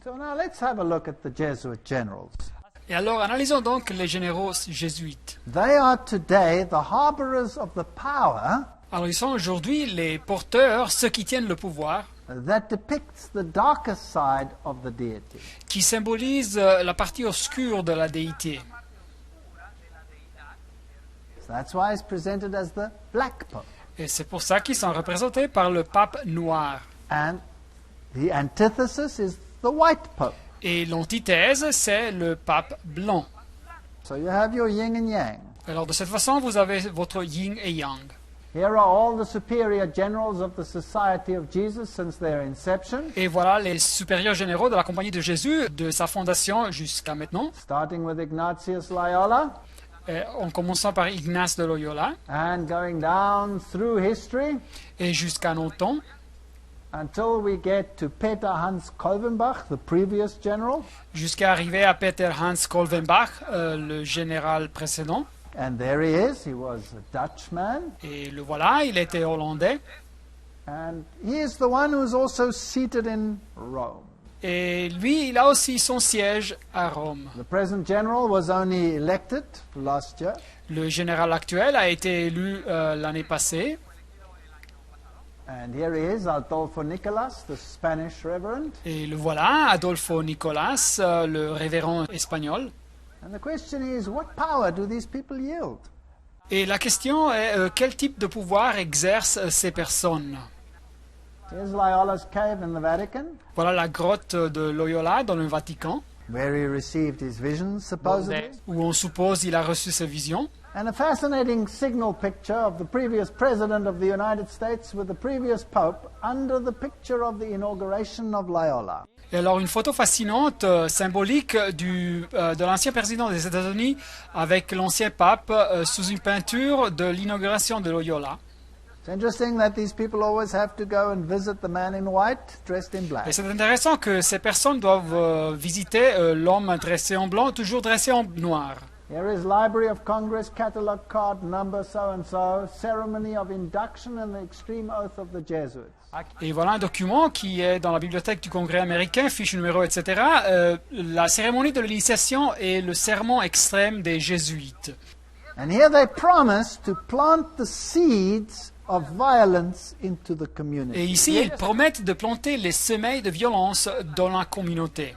So now let's have a look at the Jesuit generals. Et alors, analysons donc les généraux jésuites. They are today the harborers of the power Alors, ils sont aujourd'hui les porteurs, ceux qui tiennent le pouvoir, that depicts the darker side of the deity. qui symbolisent la partie obscure de la déité. So that's why he's presented as the Black Pope. Et c'est pour ça qu'ils sont représentés par le pape noir. And the antithesis is the White Pope. Et l'antithèse, c'est le pape blanc. So you have your yin and yang. Alors, de cette façon, vous avez votre yin et yang. Here are all the superior generals of the Society of Jesus since their inception, Et voilà les supérieurs généraux de la Compagnie de Jésus, de sa fondation jusqu'à maintenant, starting with Ignatius Loyola en commençant par Ignace de Loyola and going down through history et jusqu'à nos temps, until we get to Peter Hans Kolvenbach, the previous general. jusqu'à arriver à Peter Hans Kolvenbach, le général précédent. And there he is. He was a Dutchman. Et le voilà, il était hollandais. And he is the one who is also seated in Rome. Et lui, il a aussi son siège à Rome. The present general was only elected last year. Le général actuel a été élu l'année passée. And here he is, Adolfo Nicolas, the Spanish reverend. Et le voilà, Adolfo Nicolas, le révérend espagnol. And the question is, what power do these people yield? Et la question est, quel type de pouvoir exercent ces personnes? Here's Loyola's cave in the Vatican, Voilà la grotte de Loyola dans le Vatican, where he received his visions, supposedly. où on suppose il a reçu ses visions. And a fascinating signal picture of the previous president of the United States with the previous pope under the picture of the inauguration of Loyola. Et alors une photo fascinante, symbolique de l'ancien président des États-Unis avec l'ancien pape sous une peinture de l'inauguration de Loyola. It's interesting that these people always have to go and visit the man in white dressed in black. Et c'est intéressant que ces personnes doivent visiter l'homme dressé en blanc, toujours dressé en noir. Here is Library of Congress, catalogue card number so-and-so, ceremony of induction and the extreme oath of the Jesuits. Et voilà un document qui est dans la bibliothèque du Congrès américain, fiche numéro, etc. La cérémonie de l'initiation et le serment extrême des jésuites. And here they promise to plant the seeds of violence into the community. Et ici, ils promettent de planter les semelles de violence dans la communauté.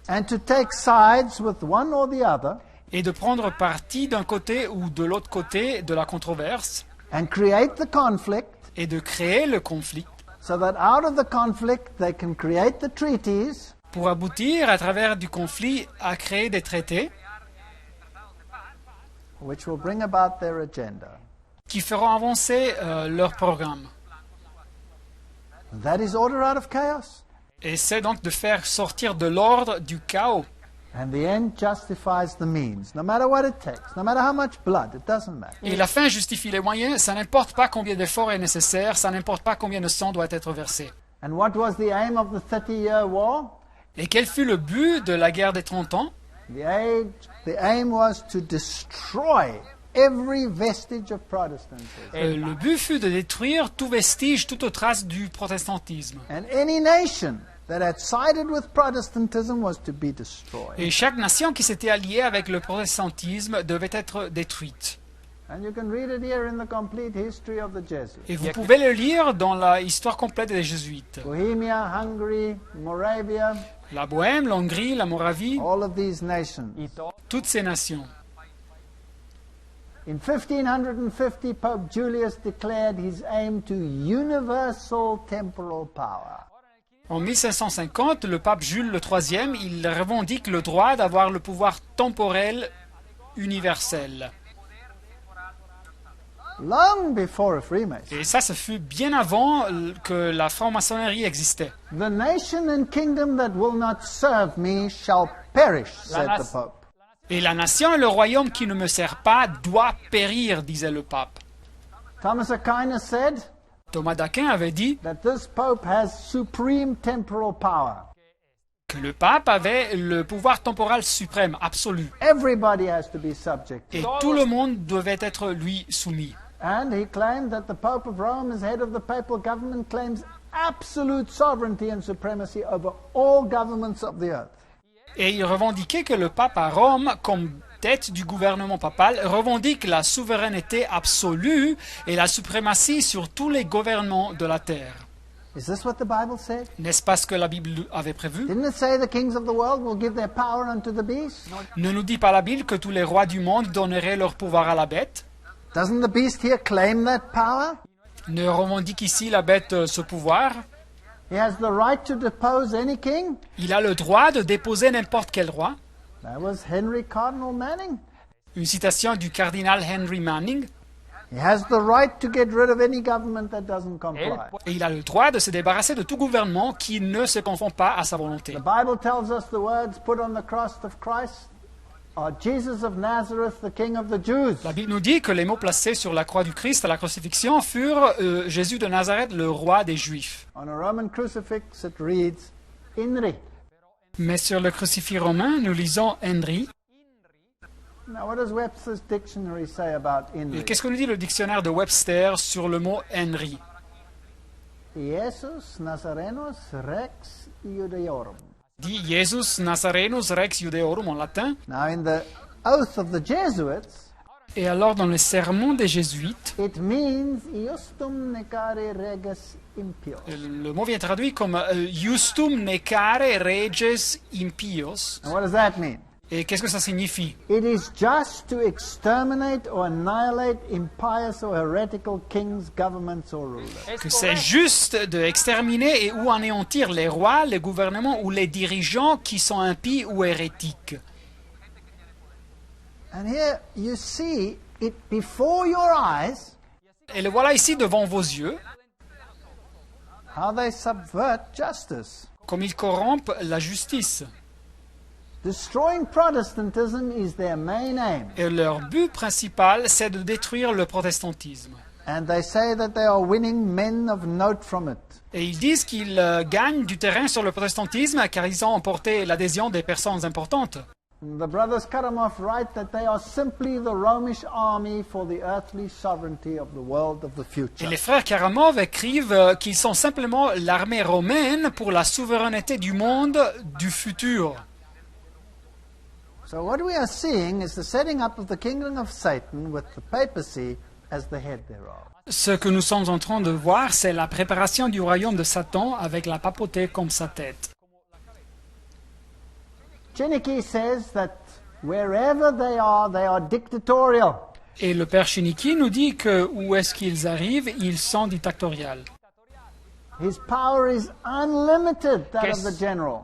And to take sides with one or the other Et de prendre parti d'un côté ou de l'autre côté de la controverse and create the conflict et de créer le conflit so that out of the conflict they can create the treaties pour aboutir à travers du conflit à créer des traités which will bring about their agenda. qui feront avancer leur programme. That is order out of chaos. Et c'est donc de faire sortir de l'ordre du chaos. And the end justifies the means. No matter what it takes, no matter how much blood, it doesn't matter. Et la fin justifie les moyens, ça n'importe pas combien d'efforts est nécessaire, ça n'importe pas combien de sang doit être versé. And what was the aim of the 30-year war? Et quel fut le but de la guerre des 30 ans? The aim was to destroy every vestige of Protestantism. Le but fut de détruire tout vestige, toute trace du protestantisme. And any nation that had sided with Protestantism was to be destroyed. Et chaque nation qui s'était alliée avec le protestantisme devait être détruite. And you can read it here in the complete history of the Jesuits. Et vous pouvez le lire dans la histoire complète des jésuites. Bohemia, Hungary, Moravia, La Bohème, la Hongrie, la Moravie, all of these nations. toutes ces nations. In 1550, Pope Julius declared his aim to universal temporal power. En 1550, le pape Jules III, il revendique le droit d'avoir le pouvoir temporel universel. Long before a Freemason. Et ça, ce fut bien avant que la franc-maçonnerie existait. The nation and kingdom that will not serve me shall perish, said the Pope. Et la nation et le royaume qui ne me sert pas doit périr, disait le pape. Thomas Aquinas said Thomas d'Aquin avait dit that this Pope has supreme temporal power. que le pape avait le pouvoir temporel suprême, absolu. Everybody has to be subject to Et it. tout le monde devait être lui soumis. And he claimed that the Pope of Rome, as head of the papal government, claims absolute sovereignty and supremacy over all governments of the earth. Et il revendiquait que le pape à Rome, comme tête du gouvernement papal, revendique la souveraineté absolue et la suprématie sur tous les gouvernements de la terre. Is this what the Bible said? N'est-ce pas ce que la Bible avait prévu? Didn't it say the kings of the world will give their power unto the beast? Ne nous dit pas la Bible que tous les rois du monde donneraient leur pouvoir à la bête? Doesn't the beast here claim that power? Ne revendique ici la bête ce pouvoir? He has the right to depose any king? Il a le droit de déposer n'importe quel roi. That was Henry Cardinal Manning. Une citation du cardinal Henry Manning. He has the right to get rid of any government that doesn't comply. Et il a le droit de se débarrasser de tout gouvernement qui ne se conforme pas à sa volonté. The Bible tells us the words put on the cross of Christ are Jesus of Nazareth, the King of the Jews. La Bible nous dit que les mots placés sur la croix du Christ à la crucifixion furent Jésus de Nazareth, le roi des Juifs. On a Roman crucifix it reads Inri. Mais sur le crucifix romain, nous lisons Henry. Now what does Webster's dictionary say about Et Inri? qu'est-ce que nous dit le dictionnaire de Webster sur le mot Henry? Jesus Nazarenus Rex Iudeorum. Dit Jesus Nazarenus Rex Judeorum en latin. Now in the oath of the Jesuits, Et alors dans le sermon des Jésuites, it means iustum necare reges impios. le mot vient traduit comme Justum necare reges impios. And what does that mean? Et qu'est-ce que ça signifie? It is just to exterminate or annihilate impious or heretical kings, governments or rulers. Que c'est juste d'exterminer et ou anéantir les rois, les gouvernements ou les dirigeants qui sont impies ou hérétiques. And here you see it before your eyes, Et le voilà ici devant vos yeux, how they subvert justice. comme ils corrompent la justice. Destroying Protestantism is their main aim. Et leur but principal, c'est de détruire le protestantisme. And they say that they are winning men of note from it. Et ils disent qu'ils gagnent du terrain sur le protestantisme car ils ont emporté l'adhésion des personnes importantes. The brothers Karamov write that they are simply the Romish army for the earthly sovereignty of the world of the Et future. les frères Karamov écrivent qu'ils sont simplement l'armée romaine pour la souveraineté du monde du futur. So what we are seeing is the setting up of the kingdom of Satan with the papacy as the head thereof. Ce que nous sommes en train de voir, c'est la préparation du royaume de Satan avec la papauté comme sa tête. Chiniki says that wherever they are dictatorial. Et le père Chiniki nous dit que où est-ce qu'ils arrivent, ils sont dictatoriaux. His power is unlimited, that of the general.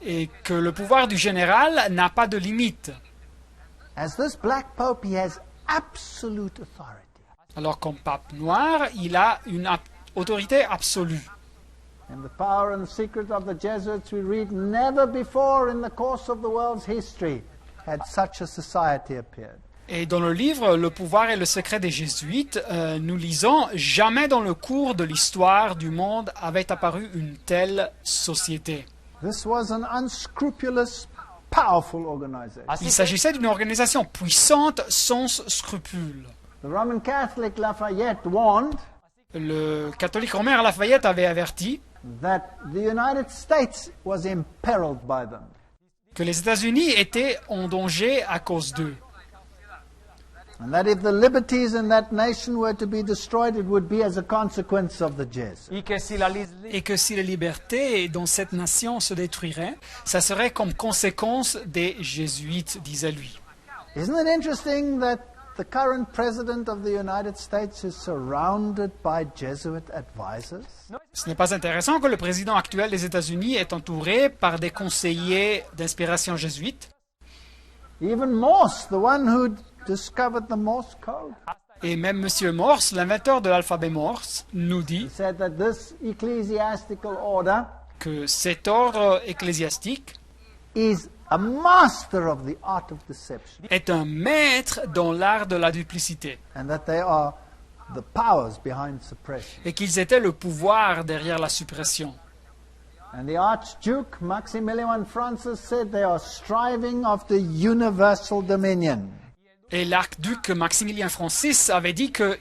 Et que le pouvoir du général n'a pas de limite. As this black pope, he has absolute authority. Alors comme pape noir, il a une autorité absolue. And the power and the secret of the Jesuits we read, never before in the course of the world's history had such a society appeared. Et dans le livre Le pouvoir et le secret des Jésuites, nous lisons « Jamais dans le cours de l'histoire du monde avait apparu une telle société ». This was an unscrupulous, powerful organization. Il s'agissait d'une organisation puissante sans scrupules. The Roman Catholic Lafayette warned Le catholique Romain Lafayette avait averti that the United States was imperiled by them. que les États-Unis étaient en danger à cause d'eux. And that if the liberties in that nation were to be destroyed, it would be as a consequence of the Jesuits. Et que si les libertés dans cette nation se détruiraient, ça serait comme conséquence des Jésuites, disait lui. Isn't it interesting that the current president of the United States is surrounded by Jesuit advisors? Ce n'est pas intéressant que le président actuel des États-Unis est entouré par des conseillers d'inspiration jésuite. Even Morse, the one who discovered the Morse code, Et même M. Morse, l'inventeur de l'alphabet Morse, nous dit said that this ecclesiastical order que cet ordre ecclésiastique is a master of the art of deception, est un maître dans l'art de la duplicité and that they are the powers behind suppression. et qu'ils étaient le pouvoir derrière la suppression. And the Archduke Maximilian Francis said they are striving after universal dominion. Et l'archiduc Maximilien Francis avait dit que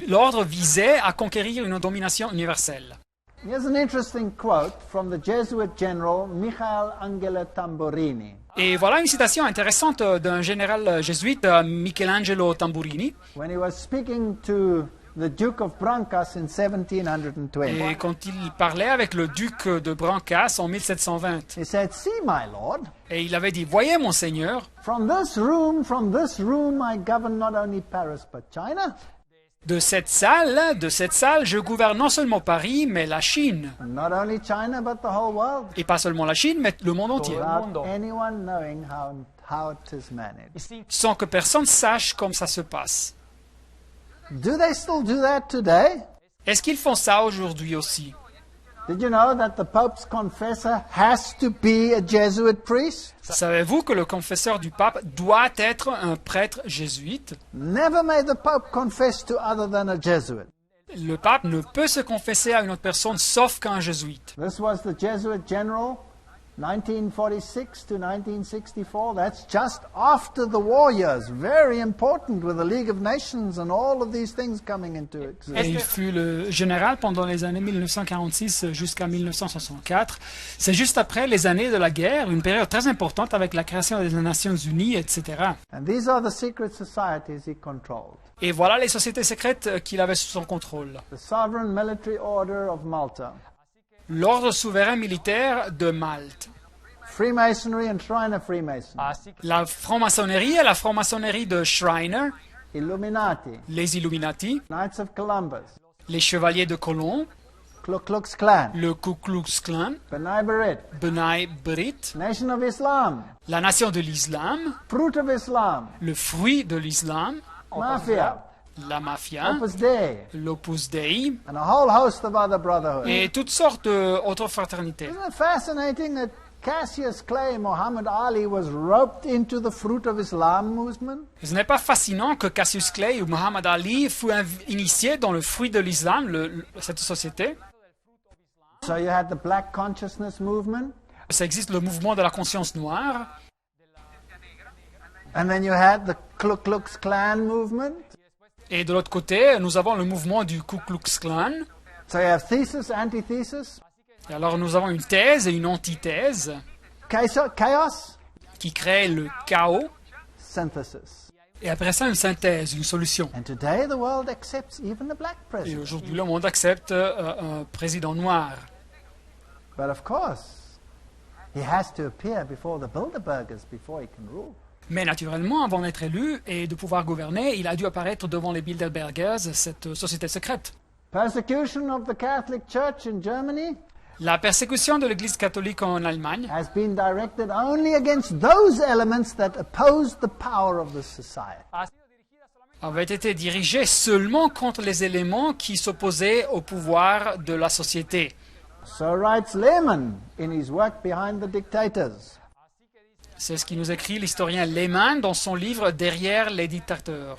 l'ordre visait à conquérir une domination universelle. Here's an interesting quote from the Jesuit general Michael Angelo Tamburini. Et voilà une citation intéressante d'un général jésuite, Michelangelo Tamburini. When he was speaking to the Duke of Brancas in 1720. Et quand il parlait avec le duc de Brancas en 1720, He said, "See, my lord, et il avait dit, voyez mon seigneur, from this room, I govern not only Paris but China, de cette salle, je gouverne non seulement Paris, mais la Chine. and not only China but the whole world, Et pas seulement la Chine, mais le monde entier. without anyone knowing how it is managed." Sans que personne sache comment ça se passe. Do they still do that today? Est-ce qu'ils font ça aujourd'hui aussi? Did you know that the Pope's confessor has to be a Jesuit priest? Savez-vous que le confesseur du pape doit être un prêtre jésuite? Never may the Pope confess to other than a Jesuit. Le pape ne peut se confesser à une autre personne sauf qu'un jésuite. This was the Jesuit general, 1946 to 1964. That's just after the war years. Very important with the League of Nations and all of these things coming into Et existence. il fut le général pendant les années 1946 jusqu'à 1964. C'est juste après les années de la guerre, une période très importante avec la création des Nations Unies, etc. And these are the secret societies he controlled. Et voilà les sociétés secrètes qu'il avait sous son contrôle. The Sovereign Military Order of Malta, L'ordre souverain militaire de Malte. Freemasonry and Shriner Freemasonry, La franc-maçonnerie et la franc-maçonnerie de Shriner, Illuminati, les Illuminati, Knights of Columbus, les Chevaliers de Colomb, Ku Klux Klan, le Ku Klux Klan, B'nai B'rith, B'nai B'rith, Nation of Islam, la Nation de l'Islam, Fruit of Islam, le fruit de l'Islam, Mafia, la mafia, Opus Dei, l'Opus Dei and a whole host of other brotherhoods. et toutes sortes d'autres fraternités. Isn't it fascinating that Cassius Clay, Muhammad Ali, was roped into the Fruit of Islam movement? Ce n'est pas fascinant que Cassius Clay ou Muhammad Ali fut initié dans le fruit de l'Islam, cette société. So you had the Black Consciousness movement, Ça existe le mouvement de la conscience noire. and then you had the Ku Klux Klan movement. Et de l'autre côté, nous avons le mouvement du Ku Klux Klan. So you have thesis, antithesis, Et alors nous avons une thèse et une antithèse chaos, qui créent le chaos. synthesis. Et après ça, une synthèse, une solution. And today the world accepts even a black Et president. aujourd'hui, le monde accepte un président noir. But of course, he has to appear before the Bilderbergers before he can rule. Mais naturellement, avant d'être élu et de pouvoir gouverner, il a dû apparaître devant les Bilderbergers, cette société secrète. Persecution of the Catholic Church in Germany La persécution de l'Église catholique en Allemagne has been directed only against those elements that oppose the power of the society. avait été dirigée seulement contre les éléments qui s'opposaient au pouvoir de la société. So writes Lehman in his work Behind the Dictators. C'est ce qui nous écrit l'historien Lehman dans son livre Derrière les dictateurs.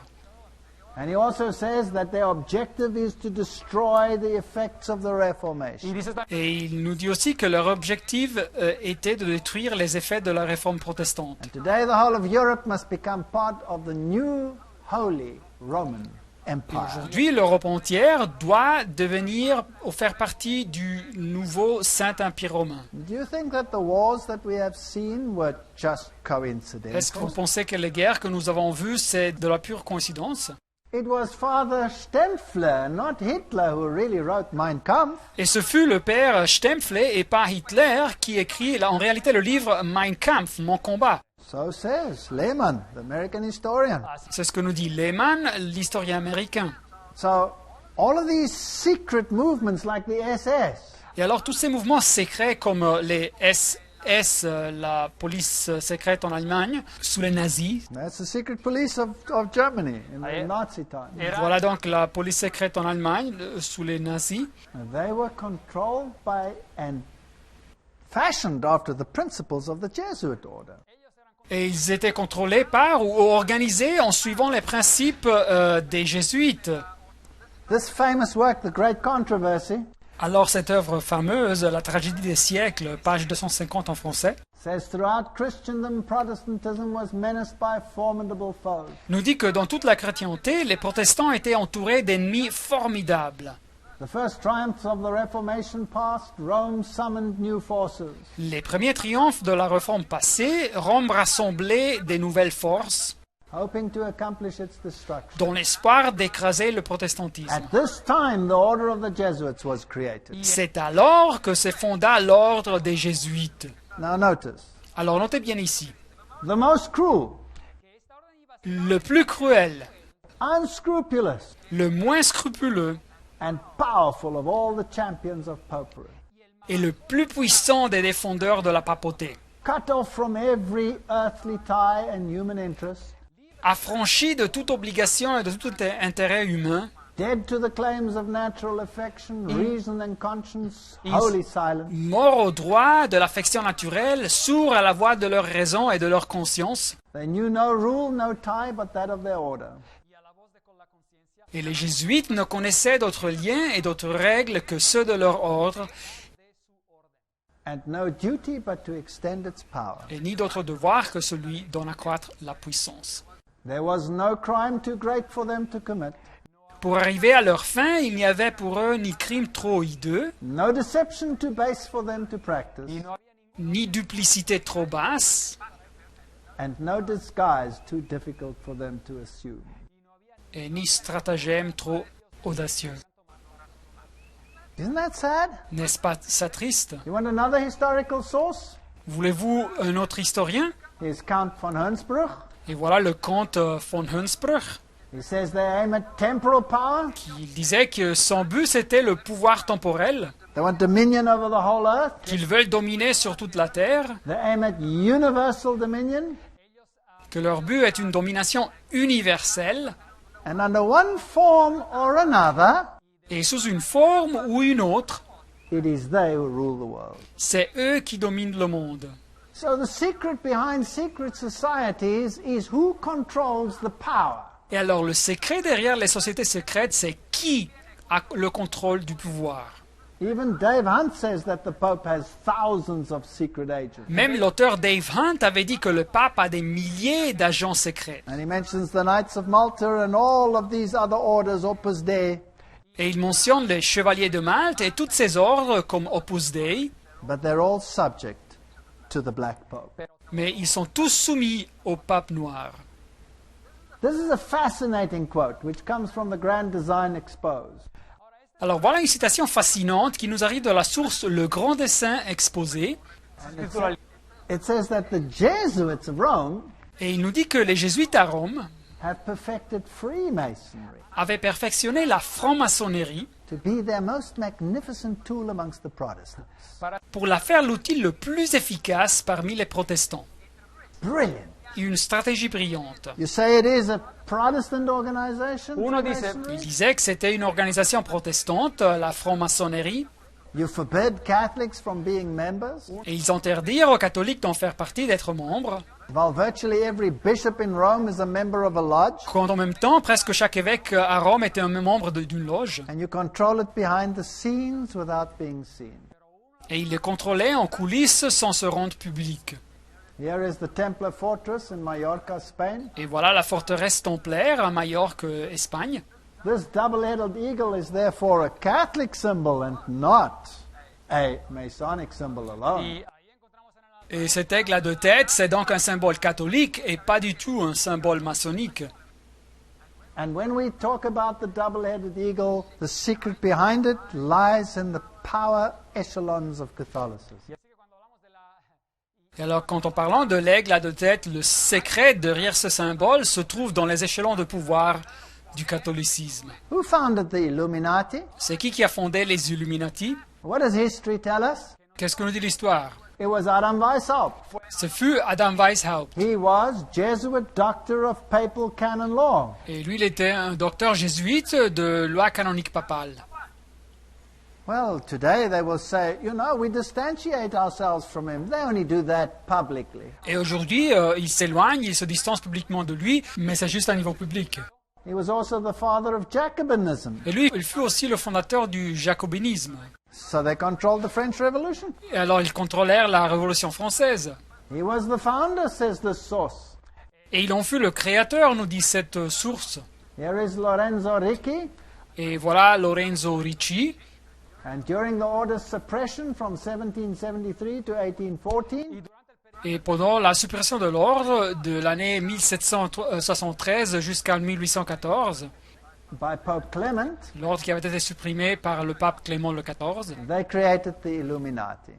And he also says that their objective is to destroy the effects of the Reformation. Et il nous dit aussi que leur objectif était de détruire les effets de la réforme protestante. And today the whole of Europe must become part of the new Holy Roman Empire. Aujourd'hui, l'Europe entière doit devenir ou faire partie du nouveau Saint-Empire romain. Do you think that the wars that we have seen were just Est-ce que vous coincidental? pensez que les guerres que nous avons vues, c'est de la pure coïncidence? It was Father Stempfler, not Hitler, who really wrote Mein Kampf. Et ce fut le père Stempfler et pas Hitler qui écrit en réalité le livre Mein Kampf, Mon combat. So says Lehman, the American historian. C'est ce que nous dit Lehman, l'historien américain. So all of these secret movements like the SS, Et alors tous ces mouvements secrets comme les SS, la police secrète en Allemagne, sous les nazis. that's the secret police of Germany in the Nazi time. Voilà donc la police secrète en Allemagne, sous les nazis. And they were controlled by and fashioned after the principles of the Jesuit order. Et ils étaient contrôlés par ou organisés en suivant les principes des jésuites. This famous work, The Great Controversy, Alors cette œuvre fameuse, La tragédie des siècles, page 250 en français, says throughout Christendom, Protestantism was menaced by formidable foes. nous dit que dans toute la chrétienté, les protestants étaient entourés d'ennemis formidables. The first triumphs of the Reformation passed, Rome summoned new forces. Les premiers triomphes de la Réforme passée, Rome rassemblait des nouvelles forces Hoping to accomplish its destruction. dans l'espoir d'écraser le protestantisme. At this time, the order of the Jesuits was created. C'est alors que se fonda l'ordre des Jésuites. Now notice, Alors notez bien ici, the most cruel, le plus cruel, unscrupulous, le moins scrupuleux and powerful of all the champions of popery, et le plus puissant des défendeurs de la papauté, cut off from every earthly tie and human interest, affranchi de toute obligation et de tout intérêt humain, dead to the claims of natural affection, reason and conscience, wholly silent, morts au droit de l'affection naturelle, sourds à la voix de leur raison et de leur conscience. they knew no rule, no tie but that of their order. Et les jésuites ne connaissaient d'autres liens et d'autres règles que ceux de leur ordre, And no duty but to extend its power. et ni d'autre devoir que celui d'en accroître la puissance. There was no crime too great for them to commit, Pour arriver à leur fin, il n'y avait pour eux ni crime trop hideux, no deception too base for them to practice, ni duplicité trop basse, and no disguise too difficult for them to assume. et ni stratagème trop audacieux. Isn't that sad? N'est-ce pas ça triste? You want another historical source? Voulez-vous un autre historien? Here's Count von Hunsbruch. Et voilà le comte von Hunsbruch, He says they aim at temporal power. qui disait que son but c'était le pouvoir temporel, They want dominion over the whole earth. qu'ils veulent dominer sur toute la terre, They aim at universal dominion. que leur but est une domination universelle, And under one form or another, et sous une forme ou une autre, it is they who rule the world. c'est eux qui dominent le monde. So the secret behind secret societies is who controls the power. Et alors le secret derrière les sociétés secrètes, c'est qui a le contrôle du pouvoir. Even Dave Hunt says that the Pope has thousands of secret agents. Même l'auteur Dave Hunt avait dit que le pape a des milliers d'agents secrets. And he mentions the Knights of Malta and all of these other orders, Opus Dei. Et il mentionne les chevaliers de Malte et tous ces ordres comme Opus Dei, But they're all subject to the Black Pope. mais ils sont tous soumis au pape noir. This is a fascinating quote which comes from the Grand Design Exposed. Alors voilà une citation fascinante qui nous arrive de la source Le Grand Dessein exposé, It says that the Jesuits of Rome et il nous dit que les jésuites à Rome have perfected Freemasonry avaient perfectionné la franc-maçonnerie to be their most magnificent tool amongst the Protestants. pour la faire l'outil le plus efficace parmi les protestants. Brilliant. Une stratégie brillante. You say it is a Protestant organization? Il Freemasonry? disait que c'était une organisation protestante, la franc-maçonnerie, You forbid Catholics from being members? et ils interdirent aux catholiques d'en faire partie, d'être membres, While virtually every bishop in Rome is a member of a lodge, quand en même temps, presque chaque évêque à Rome était un membre d'une loge, and you control it behind the scenes without being seen. et ils les contrôlaient en coulisses sans se rendre publics. Here is the Templar fortress in Mallorca, Spain. Et voilà la forteresse templaire à Majorque, Espagne. This double-headed eagle is therefore a Catholic symbol and not a Masonic symbol alone. Et cet aigle à deux têtes, c'est donc un symbole catholique et pas du tout un symbole maçonnique. And when we talk about the double-headed eagle, the secret behind it lies in the power echelons of Catholicism. Et alors, quand on parle de l'aigle à deux têtes, le secret derrière ce symbole se trouve dans les échelons de pouvoir du catholicisme. Who founded the Illuminati? C'est qui a fondé les Illuminati? What does history tell us? Qu'est-ce que nous dit l'histoire? It was Adam Weishaupt. Ce fut Adam Weishaupt. He was Jesuit doctor of papal canon law. Et lui, il était un docteur jésuite de loi canonique papale. Well, today they will say, you know, we distantiate ourselves from him. They only do that publicly. Et aujourd'hui, il s'éloigne, il se distance publiquement de lui, mais c'est juste à niveau public. He was also the father of Jacobinism. Et lui, il fut aussi le fondateur du jacobinisme. So they controlled the French Revolution. Et alors, ils contrôlèrent la Révolution française. He was the founder, says this source. Et il en fut le créateur, nous dit cette source. Here is Lorenzo Ricci. Et voilà Lorenzo Ricci. And during the order's suppression from 1773 to 1814, Et pendant la suppression de l'ordre de l'année 1773 jusqu'à 1814, by Pope Clement, l'ordre qui avait été supprimé par le pape Clément XIV, they created the Illuminati.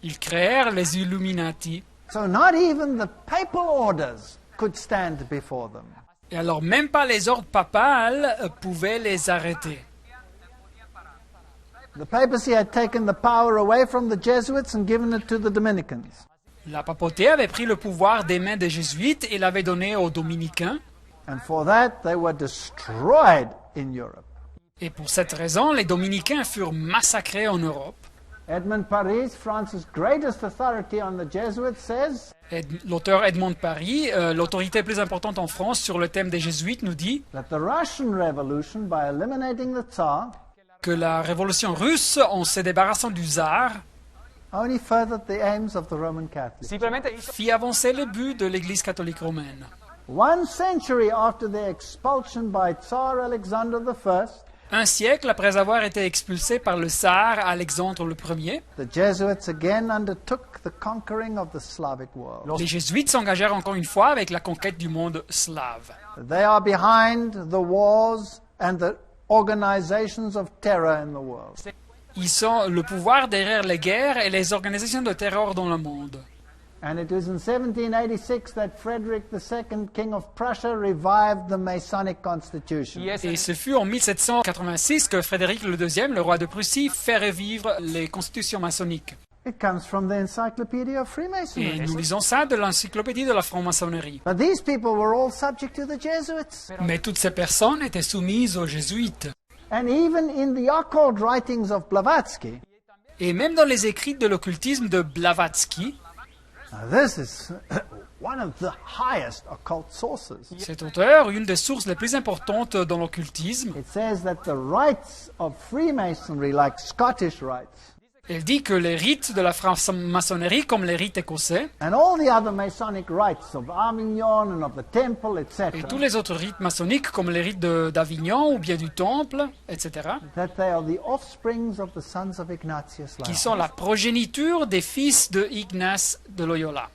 ils créèrent les Illuminati. So not even the papal orders could stand before them. Et alors même pas les ordres papales pouvaient les arrêter. The papacy had taken the power away from the Jesuits and given it to the Dominicans. La papauté avait pris le pouvoir des mains des jésuites et l'avait donné aux dominicains. And for that, they were destroyed in Europe. Et pour cette raison, les dominicains furent massacrés en Europe. Edmund Paris, France's greatest authority on the Jesuits, says L'auteur Edmond de Paris, l'autorité plus importante en France sur le thème des jésuites, nous dit that the Russian Revolution, by eliminating the Tsar, que la révolution russe, en se débarrassant du tsar, only furthered the aims of the Roman Catholics. fit avancer le but de l'Église catholique romaine. 1 century after their expulsion by Tsar Alexander I, Un siècle après avoir été expulsé par le tsar Alexandre Ier, the Jesuits again undertook the conquering of the Slavic world. les jésuites s'engagèrent encore une fois avec la conquête du monde slave. They are behind the wars and the organizations of terror in the world. Ils sont le pouvoir derrière les guerres et les organisations de terreur dans le monde. And it was in 1786 that Frederick II, King of Prussia, revived the Masonic Constitution. Et ce fut en 1786 que Frédéric II, le roi de Prussie, fait revivre les constitutions maçonniques. It comes from the Encyclopedia of Et Freemasonry. nous lisons ça de l'encyclopédie de la franc-maçonnerie. But these people were all subject to the Jesuits. Mais toutes ces personnes étaient soumises aux jésuites. And even in the occult writings of Blavatsky, Et même dans les écrits de l'occultisme de Blavatsky, now this is one of the highest occult sources. cet auteur, une des sources les plus importantes dans l'occultisme, It says that the rites of Freemasonry, like Scottish rites, elle dit que les rites de la franc-maçonnerie, comme les rites écossais, and all the other Masonic rites of Avignon and of the temple, et tous etc., les autres rites maçonniques, comme les rites d'Avignon ou bien du Temple, etc., that they are the offsprings of the sons of Ignatius qui Loyola. sont la progéniture des fils de Ignace de Loyola.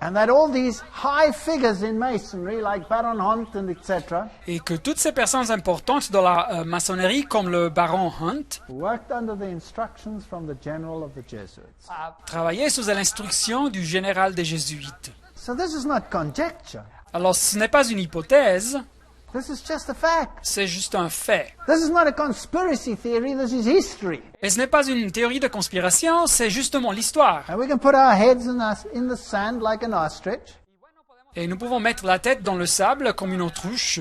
And that all these high figures in Masonry, like Baron Hunt and etc., Et que toutes ces personnes importantes dans la maçonnerie, comme le baron Hunt, worked under the instructions from the general of the Jesuits. travaillaient sous l'instruction du général des jésuites. So this is not conjecture. Alors ce n'est pas une hypothèse, This is just a fact. c'est juste un fait. This is not a conspiracy theory, this is history. Et ce n'est pas une théorie de conspiration, c'est justement l'histoire. And we can put our heads in the sand like an ostrich, Et nous pouvons mettre la tête dans le sable comme une autruche,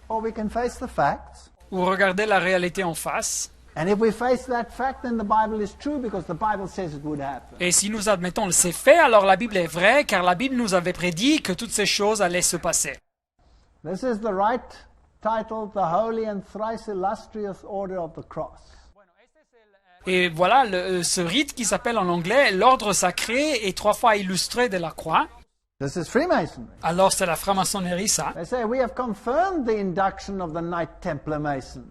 or we can face the facts. ou regarder la réalité en face. And if we face that fact, then the Bible is true because the Bible says it would happen. Et si nous admettons ces faits, alors la Bible est vraie, car la Bible nous avait prédit que toutes ces choses allaient se passer. This is the right titled the Holy and Thrice Illustrious Order of the Cross. Et voilà ce rite qui s'appelle en anglais l'ordre sacré et 3 fois illustré de la croix. This is Freemasonry. Alors c'est la franc-maçonnerie, ça. They say we have confirmed the induction of the Knight Templar Mason.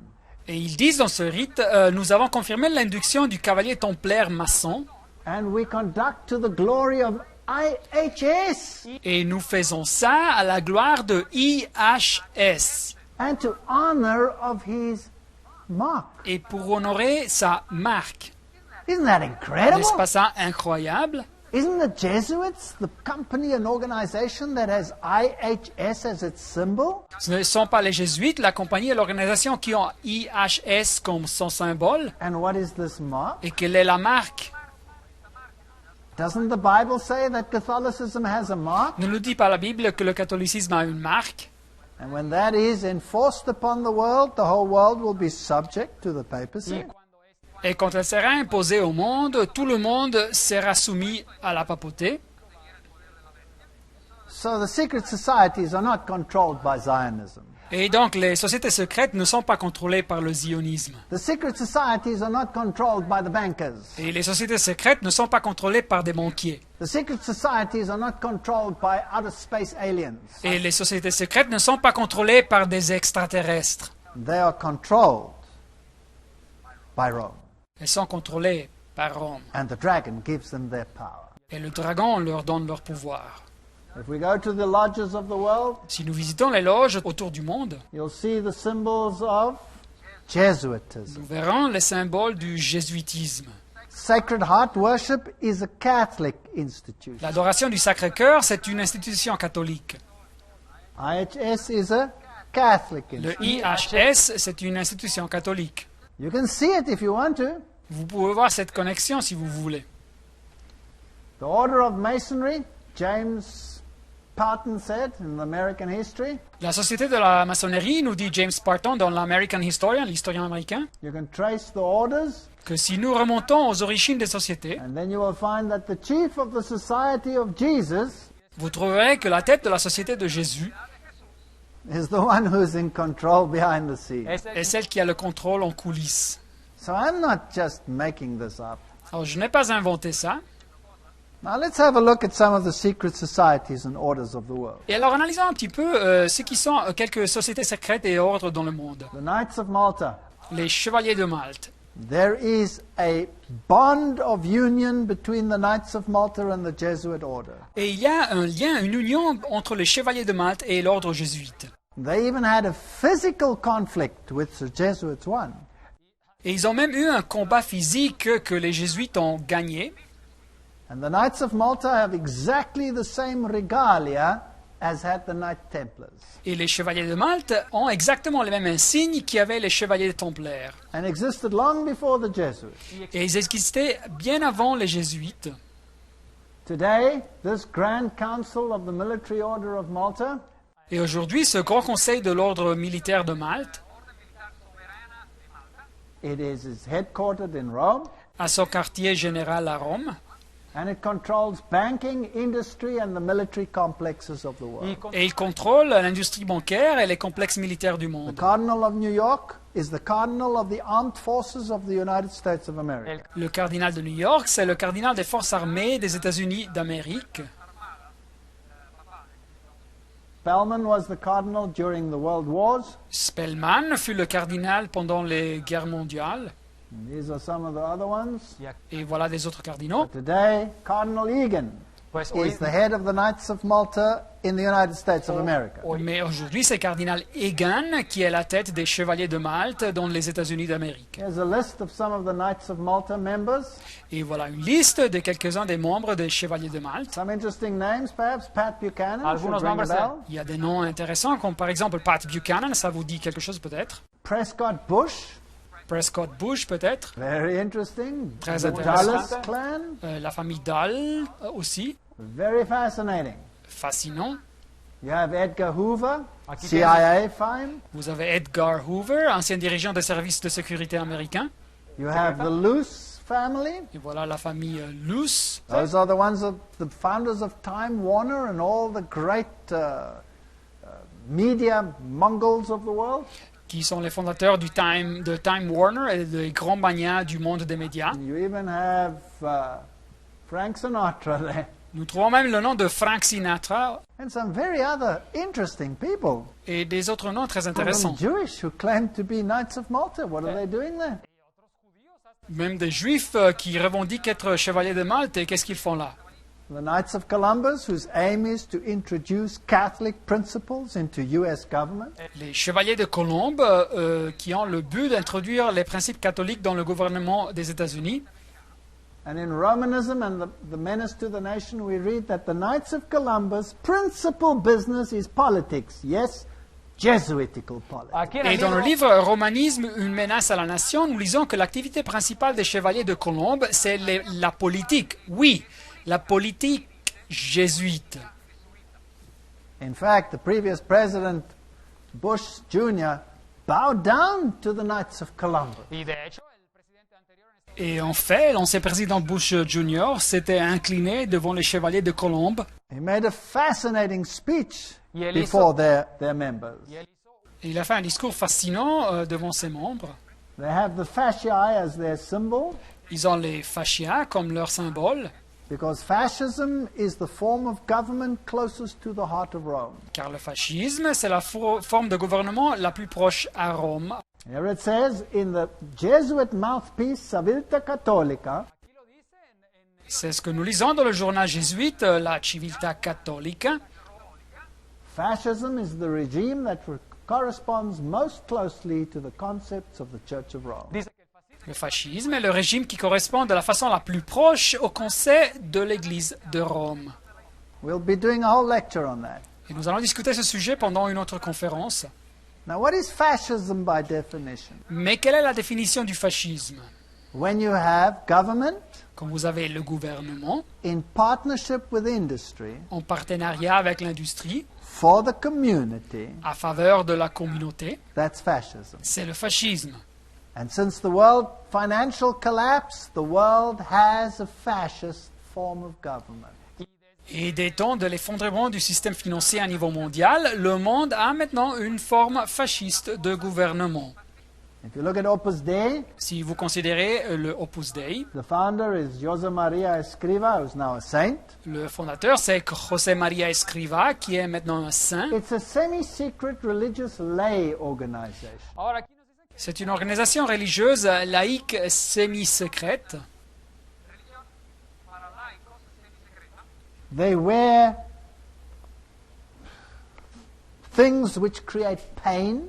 Et ils disent dans ce rite, nous avons confirmé l'induction du cavalier templaire maçon, And we conduct to the glory of IHS et nous faisons ça à la gloire de IHS, and to honor of his mark. et pour honorer sa marque. Isn't that incredible? N'est-ce pas ça incroyable? Isn't the Jesuits the company and organization that has IHS as its symbol? Ce ne sont pas les jésuites, la compagnie et l'organisation qui ont IHS comme son symbole. And what is this mark? Et quelle est la marque? Doesn't the Bible say that Catholicism has a mark? Ne nous dit pas la Bible que le catholicisme a une marque? And when that is enforced upon the whole world will be subject to the papacy. Et quand elle sera imposée au monde, tout le monde sera soumis à la papauté. So the secret societies are not controlled by Zionism. Et donc, les sociétés secrètes ne sont pas contrôlées par le zionisme. The secret societies are not controlled by the bankers. Et les sociétés secrètes ne sont pas contrôlées par des banquiers. The secret societies are not controlled by outer space aliens. Et les sociétés secrètes ne sont pas contrôlées par des extraterrestres. They are controlled by Rome. Elles sont contrôlées par Rome. And the dragon gives them their power. Et le dragon leur donne leur pouvoir. If we go to the lodges of the world, Si nous visitons les loges autour du monde, you'll see the symbols of Jesuitism. nous verrons les symboles du jésuitisme. Sacred Heart worship is a Catholic institution. L'adoration du Sacré-Cœur, c'est une institution catholique. IHS is a Catholic Le institution. IHS, c'est une institution catholique. You can see it if you want to. Vous pouvez voir cette connexion si vous voulez. The Order of Masonry, James Parton said in American history, La société de la maçonnerie, nous dit James Parton dans l'American Historian, l'historien américain, you can trace the orders, que si nous remontons aux origines des sociétés, and then you will find that the chief of the Society of Jesus vous trouverez que la tête de la société de Jésus is the one who's in control behind the scenes. est celle qui a le contrôle en coulisses. So I'm not just making this up. Alors, je n'ai pas inventé ça. Now let's have a look at some of the secret societies and orders of the world. Et alors, analysons un petit peu ce qui sont quelques sociétés secrètes et ordres dans le monde. The Knights of Malta. Les Chevaliers de Malte. There is a bond of union between the Knights of Malta and the Jesuit order. Et il y a un lien, une union entre les Chevaliers de Malte et l'ordre jésuite. They even had a physical conflict with the Jesuits won. Et ils ont même eu un combat physique que les jésuites ont gagné. And the Knights of Malta have exactly the same regalia as had the Knight Templars. Et les Chevaliers de Malte ont exactement les mêmes insignes qu'avaient les Chevaliers templaires. And existed long before the Jesuits. Et ils existaient bien avant les jésuites. Today, this Grand Council of the Military Order of Malta Et aujourd'hui, ce grand conseil de l'ordre militaire de Malte is headquartered in Rome, a son quartier général à Rome. and it controls banking, industry, and the military complexes of the world. Et il contrôle l'industrie bancaire et les complexes militaires du The monde. Cardinal of New York is the Cardinal of the Armed Forces of the United States of America. Le cardinal de New York, c'est le cardinal des forces armées des États-Unis d'Amérique. Spellman was the Cardinal during the World Wars. Spellman fut le cardinal pendant les guerres mondiales. And these are some of the other ones. Et voilà des autres cardinaux. Today, Cardinal Egan is the head of the Knights of Malta in the United States of America. Mais aujourd'hui, c'est cardinal Egan qui est la tête des Chevaliers de Malte dans les États-Unis d'Amérique. Here's a list of some of the Knights of Malta members. Et voilà une liste de quelques-uns des membres des Chevaliers de Malte. Some interesting names, perhaps. Pat Buchanan should Algunos ring a nombres, bell. Il y a des noms intéressants, comme par exemple Pat Buchanan, ça vous dit quelque chose peut-être. Prescott Bush, Prescott Bush peut-être. very interesting. Très The intéressant. Dulles clan, La famille Dahl aussi. very fascinating. Fascinant. You have Edgar Hoover, Aquí CIA fame. Vous avez Edgar Hoover, ancien dirigeant des services de sécurité américains. You have the Luce family. Et voilà la famille Luce. Those are the ones of the founders of Time Warner and all the great media mongols of the world. Qui sont les fondateurs de Time Warner et des grands magnats du monde des médias. You even have Frank Sinatra there. Nous trouvons même le nom de Frank Sinatra And some very other interesting people. et des autres noms très Some intéressants. Jewish who claim to be Knights of Malta. What are they doing there? Même des juifs qui revendiquent être chevaliers de Malte, et qu'est-ce qu'ils font là? The Knights of Columbus, whose aim is to introduce Catholic principles into U.S. government. Les chevaliers de Colombe qui ont le but d'introduire les principes catholiques dans le gouvernement des États-Unis. And in Romanism and the Menace to the Nation, we read that the Knights of Columbus' principal business is politics. Yes, Jesuitical politics. Aquí en el Et dans le libro, livre Romanisme, une menace à la nation, nous lisons que l'activité principale des chevaliers de Colombe, c'est la politique. Oui, la politique jésuite. In fact, the previous president, Bush Jr., bowed down to the Knights of Columbus. y de hecho, el presidente anterior en Et en fait, l'ancien président Bush Jr. s'était incliné devant les chevaliers de Colombe. He made a fascinating speech Y él before their members. y él hizo Et il a fait un discours fascinant devant ses membres. They have the fasciae as their symbol, Ils ont les fascias comme leur symbole, because fascism is the form of government closest to the heart of Rome. car le fascisme, c'est la forme de gouvernement la plus proche à Rome. Here it says, in the Jesuit mouthpiece Civiltà Cattolica, C'est ce que nous lisons dans le journal jésuite, la Civiltà Cattolica. fascism is the regime that corresponds most closely to the concepts of the Church of Rome. Le fascisme est le régime qui correspond de la façon la plus proche au conseil de l'Église de Rome. We'll be doing a whole lecture on that. Et nous allons discuter ce sujet pendant une autre conférence. Now, what is fascism by definition? Mais quelle est la définition du fascisme? When you have government Quand vous avez le gouvernement, in partnership with industry en partenariat avec l'industrie, for the community, à faveur de la communauté, that's fascism. c'est le fascisme. And since the world financial collapse, the world has a fascist form of government. Et des temps de l'effondrement du système financier à niveau mondial, le monde a maintenant une forme fasciste de gouvernement. If you look at Opus Dei, Si vous considérez le Opus Dei, the founder is José María Escrivá, who's now a saint. le fondateur c'est José María Escrivá, qui est maintenant un saint. It's a semi-secret religious lay organization. Ahora aquí nos dicen que C'est une organisation religieuse laïque semi-secrète. para laicos semisecreta. They wear things which create pain,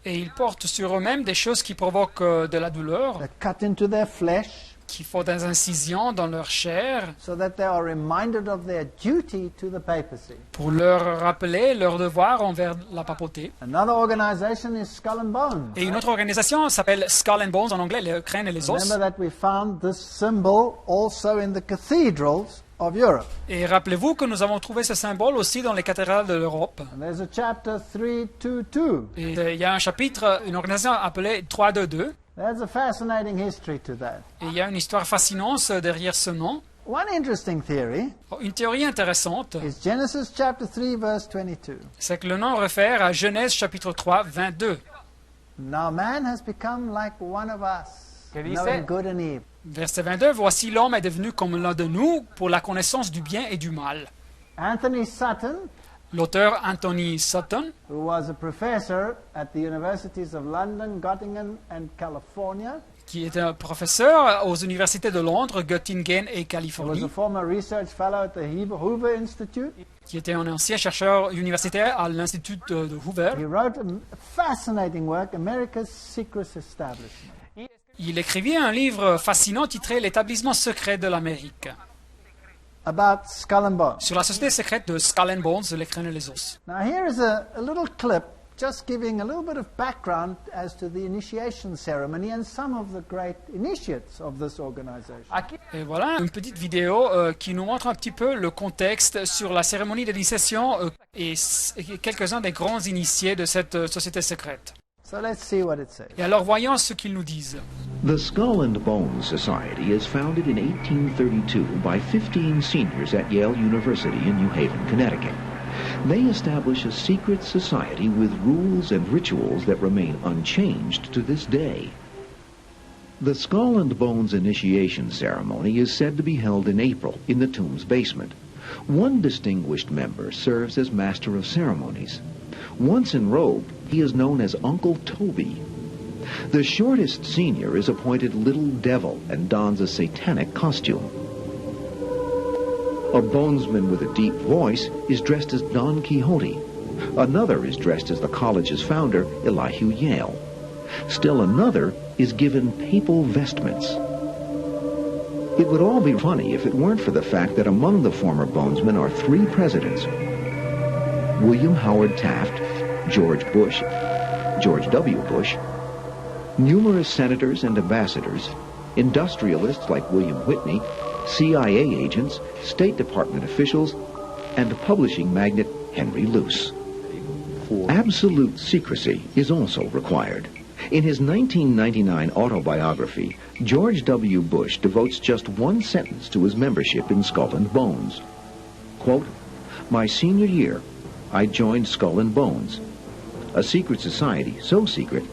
Et ils portent sur eux-mêmes des choses qui provoquent de la douleur, that cut into their flesh, qui font des incisions dans leur chair, so that they are reminded of their duty to the papacy. pour leur rappeler leur devoir envers la papauté. Another organization is Skull and Bones. Et une autre organisation s'appelle Skull and Bones, en anglais, les crânes et les os. Remember that we found this symbol also in the cathedrals of Europe. Et rappelez-vous que nous avons trouvé ce symbole aussi dans les cathédrales de l'Europe. And there's a chapter 322. Et il y a un chapitre, une organisation appelée 322. There's a fascinating history to that. Et il y a une histoire fascinante derrière ce nom. One interesting theory Une théorie intéressante, is Genesis chapter 3 verse 22. c'est que le nom réfère à Genèse chapitre 3, 22. Now man has become like one of us, Que dice? knowing good and evil. Verset 22, voici l'homme est devenu comme l'un de nous pour la connaissance du bien et du mal. Anthony Sutton, L'auteur Anthony Sutton, who was a professor at the universities of London, Göttingen and California, qui était un professeur aux universités de Londres, Göttingen et he was Californie, a former research fellow at the Hoover Institute. qui était un ancien chercheur universitaire à l'Institut de Hoover. He wrote a fascinating work, America's Secret Establishment. Il écrivit un livre fascinant titré L'établissement secret de l'Amérique, About Skull and Bones. sur la société secrète de Skull and Bones, les crânes et les os. Now here is a little clip just giving a little bit of background as to the initiation ceremony and some of the great initiates of this organization. Aquí Et voilà une petite vidéo qui nous montre un petit peu le contexte sur la cérémonie d'initiation et quelques-uns des grands initiés de cette société secrète. So let's see what it says. Et alors voyons ce qu'ils nous disent. The Skull and Bones Society is founded in 1832 by 15 seniors at Yale University in New Haven, Connecticut. They establish a secret society with rules and rituals that remain unchanged to this day. The Skull and Bones initiation ceremony is said to be held in April in the tomb's basement. One distinguished member serves as master of ceremonies. Once enrobed, he is known as Uncle Toby. The shortest senior is appointed Little Devil and dons a satanic costume. A bonesman with a deep voice is dressed as Don Quixote. Another is dressed as the college's founder, Elihu Yale. Still another is given papal vestments. It would all be funny if it weren't for the fact that among the former bonesmen are three presidents: William Howard Taft, George Bush, George W. Bush, numerous senators and ambassadors, industrialists like William Whitney, CIA agents, State Department officials, and publishing magnate Henry Luce. Absolute secrecy is also required. In his 1999 autobiography, George W. Bush devotes just one sentence to his membership in Skull and Bones. Quote, "My senior year, I joined Skull and Bones. A secret society so secret,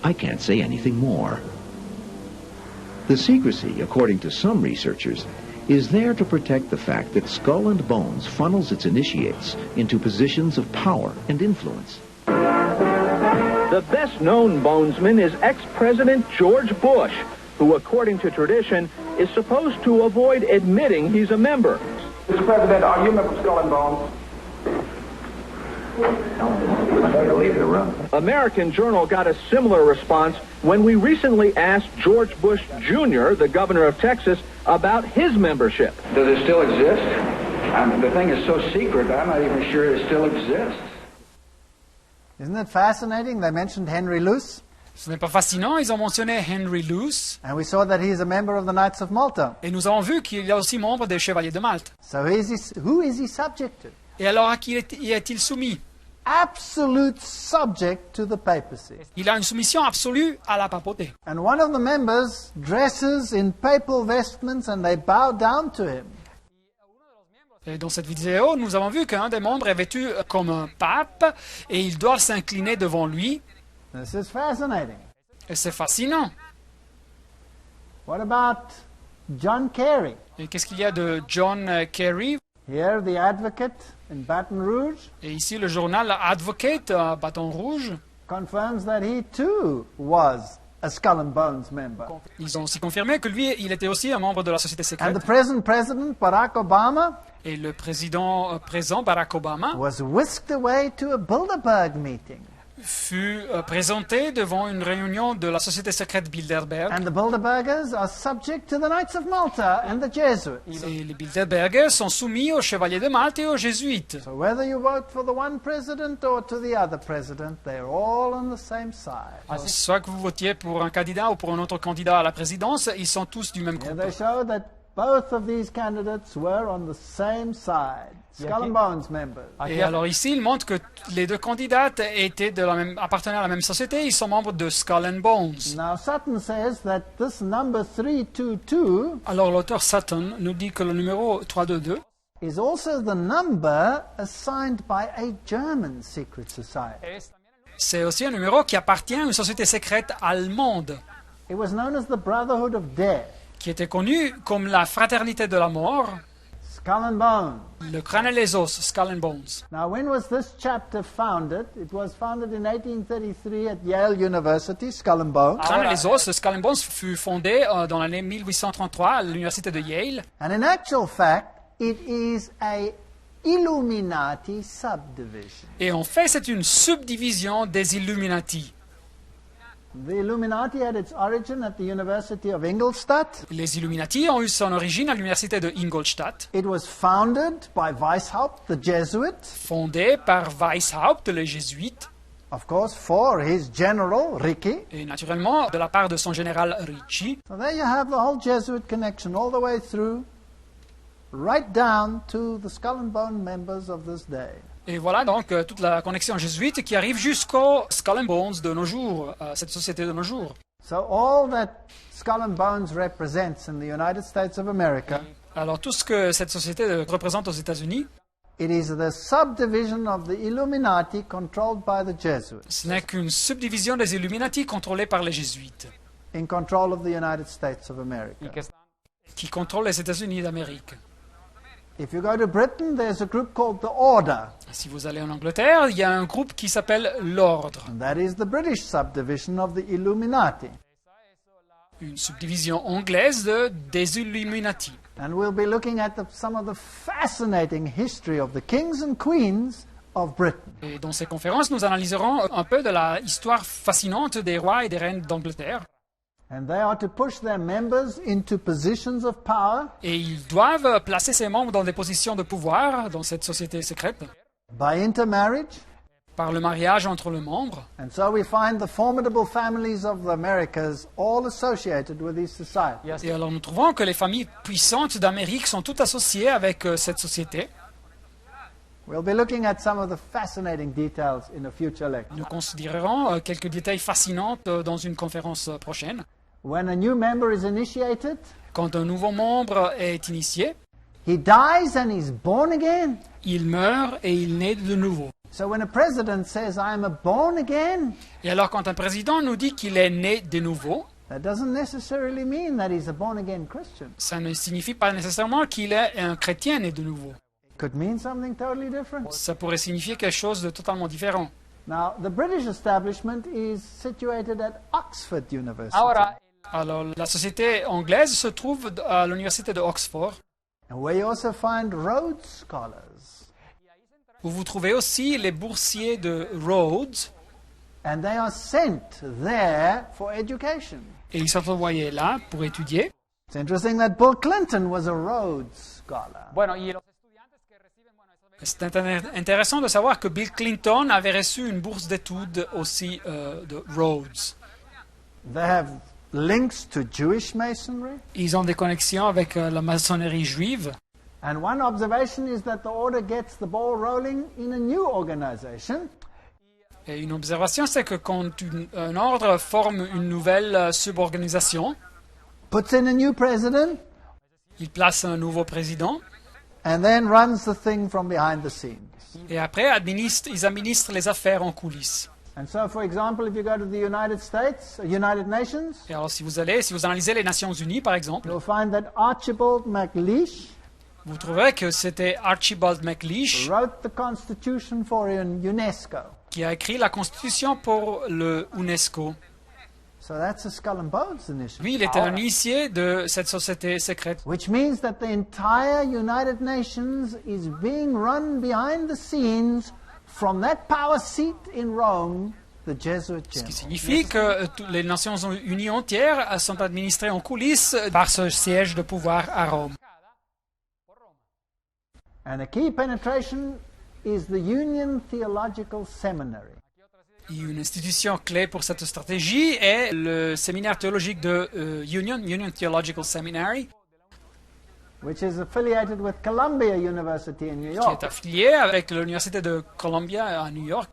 I can't say anything more. The secrecy, according to some researchers, is there to protect the fact that Skull and Bones funnels its initiates into positions of power and influence. The best-known Bonesman is ex-President George Bush, who, according to tradition, is supposed to avoid admitting he's a member. Mr. President, are you a member of Skull and Bones? American Journal got a similar response when we recently asked George Bush Jr., the governor of Texas, about his membership. Does it still exist? The thing is so secret, I'm not even sure it still exists. Isn't it fascinating? They mentioned Henry Luce, Ce n'est pas fascinant, ils ont mentionné Henry Luce, and we saw that he is a member of the Knights of Malta. et nous avons vu qu'il est aussi membre des Chevaliers de Malte. So who is he subject to? Et alors à qui est-il soumis? Absolute subject to the papacy. Il a une soumission absolue à la papauté. And one of the members dresses in papal vestments and they bow down to him. Et dans cette vidéo, nous avons vu qu'un des membres est vêtu comme un pape et il doit s'incliner devant lui. This is fascinating. Et c'est fascinant. What about John Kerry? Et qu'est-ce qu'il y a de John Kerry? Here, the advocate in Baton Rouge Et ici, le journal Advocate à Bâton Rouge, confirms that he too was a Skull and Bones member. ils ont aussi confirmé que lui, il était aussi un membre de la société And secrète. the present president, Barack Obama, Et le président présent, Barack Obama, was whisked away to a Bilderberg meeting. fut présenté devant une réunion de la société secrète Bilderberg. And the Bilderbergers are subject to the Knights of Malta and the Jesuits. Et les Bilderbergers sont soumis aux Chevaliers de Malte et aux Jésuites. So whether you vote for the one president or to the other president, they're all on the same side. Soit que vous votiez pour un candidat ou pour un autre candidat à la présidence, ils sont tous du même Here groupe. they show that both of these candidates were on the same side. Skull and Bones members. Et alors ici, il montre que les deux candidates appartenaient à la même société, ils sont membres de Skull and Bones. Now Sutton says that this number 322 Alors l'auteur Sutton nous dit que le numéro 322 is also the number assigned by a German secret society. c'est aussi un numéro qui appartient à une société secrète allemande, It was known as the Brotherhood of Death, qui était connue comme la Fraternité de la Mort, Skull and Bones. le crâne et les os, Skull and Bones. Now, when was this chapter founded? It was founded in 1833 at Yale University, Skull and Bones. Crâne et les os, Skull and Bones fut fondé dans l'année 1833 à l'université de Yale. And in actual fact, it is a Illuminati subdivision. Et en fait, c'est une subdivision des Illuminati. The Illuminati had its origin at the University of Ingolstadt. Les Illuminati ont eu son origine à l'université de Ingolstadt, It was founded by Weishaupt, the Jesuit, fondée par Weishaupt, le jésuite, of course, for his general, Ricci. et naturellement de la part de son général Ricci. So there you have the whole Jesuit connection all the way through, right down to the Skull and Bone members of this day. Et voilà donc toute la connexion jésuite qui arrive jusqu'au Skull and Bones de nos jours, cette société de nos jours. So all that Skull and Bones represents in the United States of America, Alors tout ce que cette société représente aux États-Unis, it is the subdivision of the Illuminati controlled by the Jesuits, ce n'est qu'une subdivision des Illuminati contrôlée par les jésuites, in control of the United States of America. qui contrôlent les États-Unis d'Amérique. If you go to Britain, there's a group called the Order, Si vous allez en Angleterre, il y a un groupe qui s'appelle l'Ordre, and that is the British subdivision of the Illuminati. une subdivision anglaise des Illuminati. And we'll be looking at some of the fascinating history of the kings and queens of Britain. Et dans ces conférences, nous analyserons un peu de la histoire fascinante des rois et des reines d'Angleterre. And they are to push their members into positions of power Et ils doivent placer ces membres dans des positions de pouvoir dans cette société secrète by intermarriage. par le mariage entre les membres. And so we find the formidable families of the Americas all associated with these societies. Et alors nous trouvons que les familles puissantes d'Amérique sont toutes associées avec cette société. We'll be looking at some of the fascinating details in a future lecture. Nous considérerons quelques détails fascinants dans une conférence prochaine. When a new member is initiated, Quand un nouveau membre est initié, he dies and he's born again. il meurt et il naît de nouveau. So when a president says, I'm a born again, Et alors quand un président nous dit qu'il est né de nouveau, that doesn't necessarily mean that he's a born again Christian. ça ne signifie pas nécessairement qu'il est un chrétien né de nouveau. It could mean something totally different. Ça pourrait signifier quelque chose de totalement différent. Now, the British establishment is situated at Oxford University. Alors la société anglaise se trouve à l'université de Oxford, And where you also find Rhodes Scholars. où vous trouvez aussi les boursiers de Rhodes, And they are sent there for education. et ils sont envoyés là pour étudier. It's interesting that Bill Clinton was a Rhodes Scholar. C'est intéressant de savoir que Bill Clinton avait reçu une bourse d'études aussi de Rhodes. They have links to Jewish Masonry. Ils ont des connexions avec la maçonnerie juive. And one observation is that the order gets the ball rolling in a new organization. Et une observation, c'est que quand un ordre forme une nouvelle suborganisation, Puts in a new president, il place un nouveau président, and then runs the thing from behind the scenes. et après ils administrent les affaires en coulisses. And so, for example, if you go to the United States, United Nations, Et alors si vous analysez les Nations Unies, par exemple, you'll find that Archibald MacLeish vous trouverez que c'était Archibald MacLeish wrote the Constitution for UNESCO. qui a écrit la Constitution pour le UNESCO. So that's a Skull and Bones initiative. Lui, il était un initié de cette société secrète. Which means that the entire United Nations is being run behind the scenes from that power seat in Rome, the Jesuit Ce qui general. signifie que les Nations Unies entières sont administrées en coulisses par ce siège de pouvoir à Rome. And a key penetration is the Union Theological Seminary. Et une institution clé pour cette stratégie est le séminaire théologique de Union Theological Seminary, Which is affiliated with Columbia University in New qui York. est affilié avec l'Université de Columbia à New York.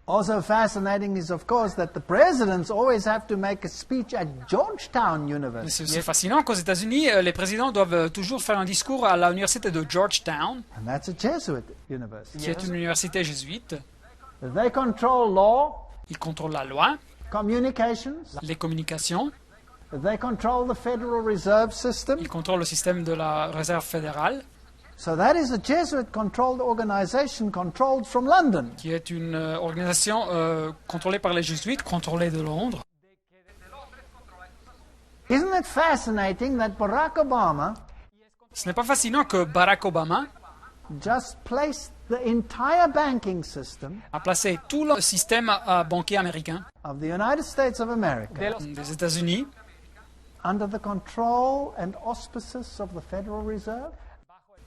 Also fascinating is, of course, that the presidents always have to make a speech at Georgetown Mais University. c'est aussi fascinant qu'aux États-Unis, les présidents doivent toujours faire un discours à l'Université de Georgetown, And that's a Jesuit university. qui est une université jésuite. They control law, Ils contrôlent la loi, communications. les communications, They control the Federal Reserve System. ils contrôlent le système de la réserve fédérale, So that is a Jesuit-controlled organization controlled from London. qui est une organisation contrôlée par les jésuites, contrôlée de Londres. Isn't it fascinating that Barack Obama Ce n'est pas fascinant que Barack Obama just placed the entire banking system a placé tout le système bancaire américain of the United States of America des États-Unis under the control and auspices of the Federal Reserve?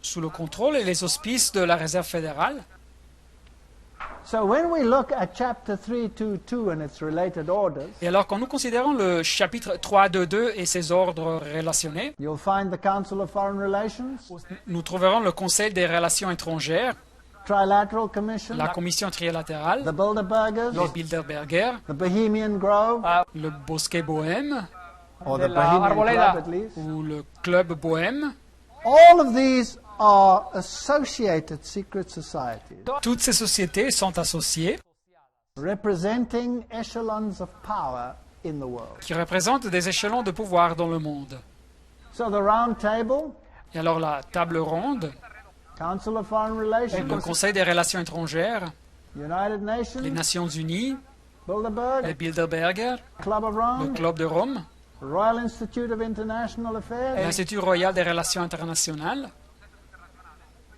sous le contrôle et les auspices de la réserve fédérale. So when we look at chapter 322 and its related orders, Et alors, quand nous considérons le chapitre 3.2.2 et ses ordres relationnés, you'll find the Council of Foreign Relations, nous trouverons le Conseil des relations étrangères, Trilateral Commission, la Commission trilatérale, the Bilderbergers, les Bilderberger, the Bohemian Grove, le Bosquet Bohème or the Bohemian Club at least. ou le Club Bohème. All of these are associated secret societies Toutes ces sociétés sont associées, representing echelons of power in the world. qui représentent des échelons de pouvoir dans le monde. So the Round Table, Et alors, la table ronde, Council of Foreign le Relations, Conseil des relations étrangères, United les Nations, Nations Unies, les Bilderberg, Bilderberger, Club of le Rome, Club de Rome, Royal Institute of International Affairs, l'Institut royal des relations internationales,